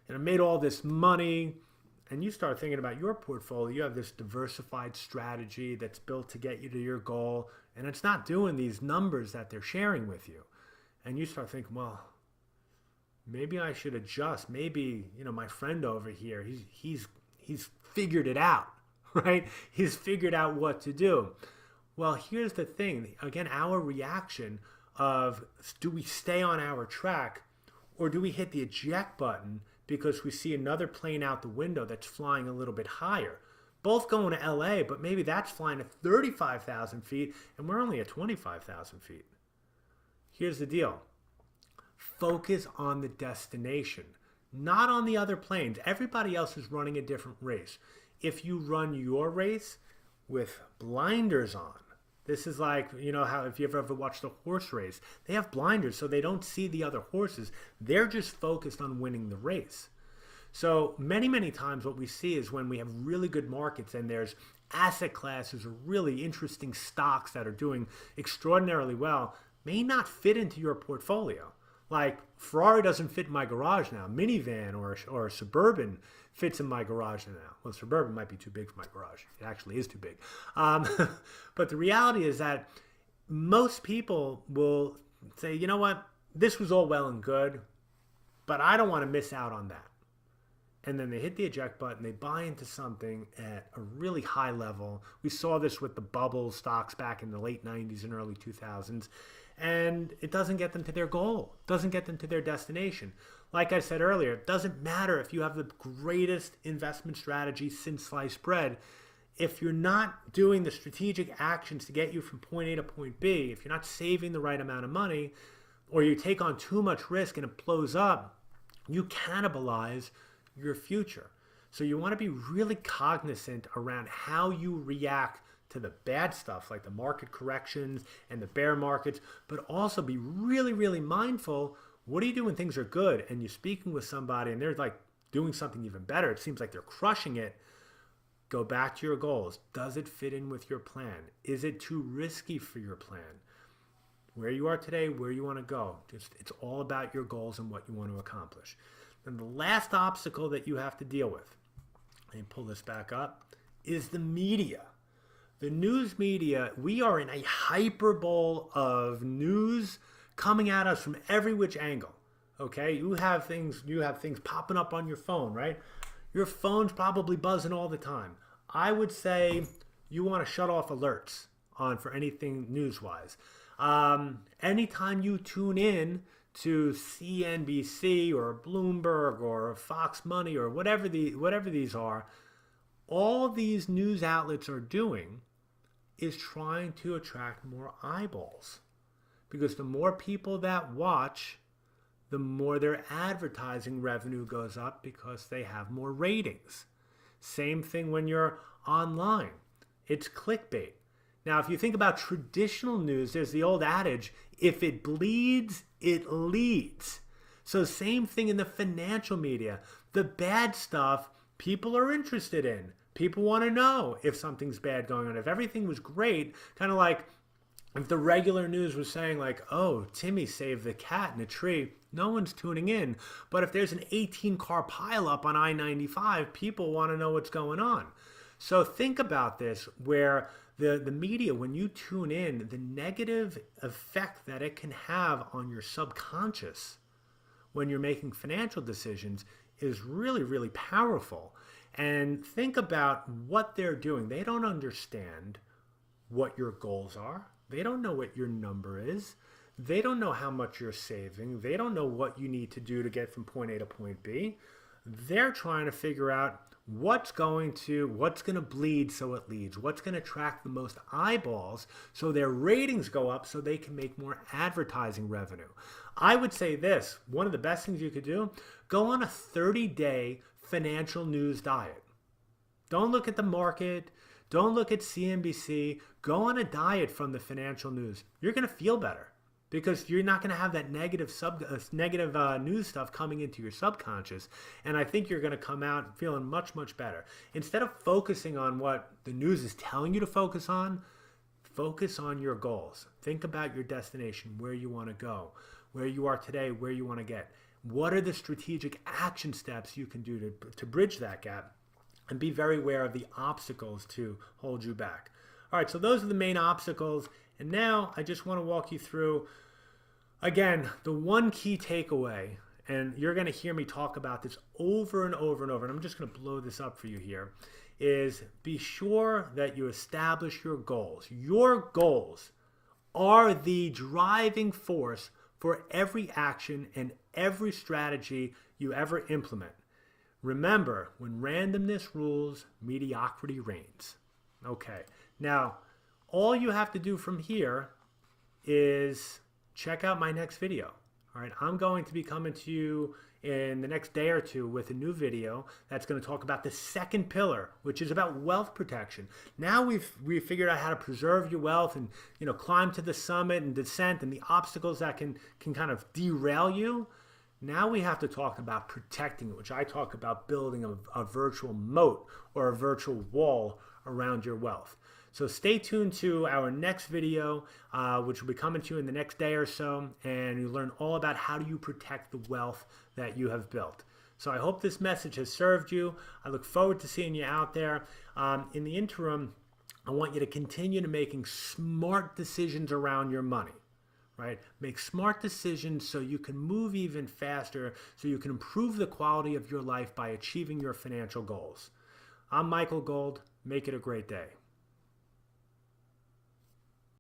I made all this money. And you start thinking about your portfolio. You have this diversified strategy that's built to get you to your goal. And it's not doing these numbers that they're sharing with you. And you start thinking, well, maybe I should adjust. Maybe, my friend over here, he's figured it out. Right? He's figured out what to do. Well, here's the thing. Again, our reaction of, do we stay on our track or do we hit the eject button because we see another plane out the window that's flying a little bit higher? Both going to LA, but maybe that's flying at 35,000 feet and we're only at 25,000 feet. Here's the deal. Focus on the destination, not on the other planes. Everybody else is running a different race. If you run your race with blinders on, this is like, how if you've ever watched a horse race, they have blinders so they don't see the other horses. They're just focused on winning the race. So many, many times what we see is when we have really good markets and there's asset classes or really interesting stocks that are doing extraordinarily well, may not fit into your portfolio. Like Ferrari doesn't fit in my garage now. Minivan or a Suburban fits in my garage now. Well, Suburban might be too big for my garage. It actually is too big. But the reality is that most people will say, you know what, this was all well and good, but I don't want to miss out on that. And then they hit the eject button, they buy into something at a really high level. We saw this with the bubble stocks back in the late 90s and early 2000s. And it doesn't get them to their goal, doesn't get them to their destination. Like I said earlier, it doesn't matter if you have the greatest investment strategy since sliced bread. If you're not doing the strategic actions to get you from point A to point B, if you're not saving the right amount of money, or you take on too much risk and it blows up, you cannibalize your future. So you want to be really cognizant around how you react to the bad stuff like the market corrections and the bear markets, but also be really, really mindful. What do you do when things are good and you're speaking with somebody and they're like doing something even better? It seems like they're crushing it. Go back to your goals. Does it fit in with your plan? Is it too risky for your plan? Where you are today, where you want to go. It's all about your goals and what you want to accomplish. And the last obstacle that you have to deal with, let me pull this back up, is the media. The news media, we are in a hyperbole of news coming at us from every which angle. Okay, you have things popping up on your phone, right? Your phone's probably buzzing all the time. I would say you want to shut off alerts on for anything news-wise. Anytime you tune in to CNBC or Bloomberg or Fox Money or whatever these are, all these news outlets are doing is trying to attract more eyeballs. Because the more people that watch, the more their advertising revenue goes up because they have more ratings. Same thing when you're online. It's clickbait. Now, if you think about traditional news, there's the old adage, if it bleeds, it leads. So same thing in the financial media. The bad stuff people are interested in. People want to know if something's bad going on. If everything was great, kind of like if the regular news was saying like, oh, Timmy saved the cat in a tree, no one's tuning in. But if there's an 18-car pileup on I-95, people want to know what's going on. So think about this, where the media, when you tune in, the negative effect that it can have on your subconscious when you're making financial decisions is really, really powerful. And think about what they're doing. They don't understand what your goals are. They don't know what your number is. They don't know how much you're saving. They don't know what you need to do to get from point A to point B. They're trying to figure out what's going to bleed so it leads, what's going to attract the most eyeballs so their ratings go up so they can make more advertising revenue. I would say this, one of the best things you could do, go on a 30-day financial news diet. Don't look at the market. Don't look at CNBC. Go on a diet from the financial news. You're going to feel better because you're not going to have that negative news stuff coming into your subconscious. And I think you're going to come out feeling much, much better. Instead of focusing on what the news is telling you to focus on your goals. Think about your destination, where you want to go, where you are today, where you want to get. What are the strategic action steps you can do to bridge that gap? And be very aware of the obstacles to hold you back. All right, so those are the main obstacles. And now I just want to walk you through, again, the one key takeaway. And you're going to hear me talk about this over and over and over. And I'm just going to blow this up for you here. Is be sure that you establish your goals. Your goals are the driving force for every action and every strategy you ever implement. Remember, when randomness rules, mediocrity reigns. Okay, now all you have to do from here is check out my next video. All right, I'm going to be coming to you in the next day or two with a new video that's going to talk about the second pillar, which is about wealth protection. Now we've figured out how to preserve your wealth and climb to the summit and descent and the obstacles that can kind of derail you. Now we have to talk about protecting it, which I talk about building a virtual moat or a virtual wall around your wealth. So stay tuned to our next video, which will be coming to you in the next day or so, and you'll learn all about how do you protect the wealth that you have built. So I hope this message has served you. I look forward to seeing you out there. In the interim, I want you to continue to making smart decisions around your money. Right? Make smart decisions so you can move even faster, so you can improve the quality of your life by achieving your financial goals. I'm Michael Gold. Make it a great day.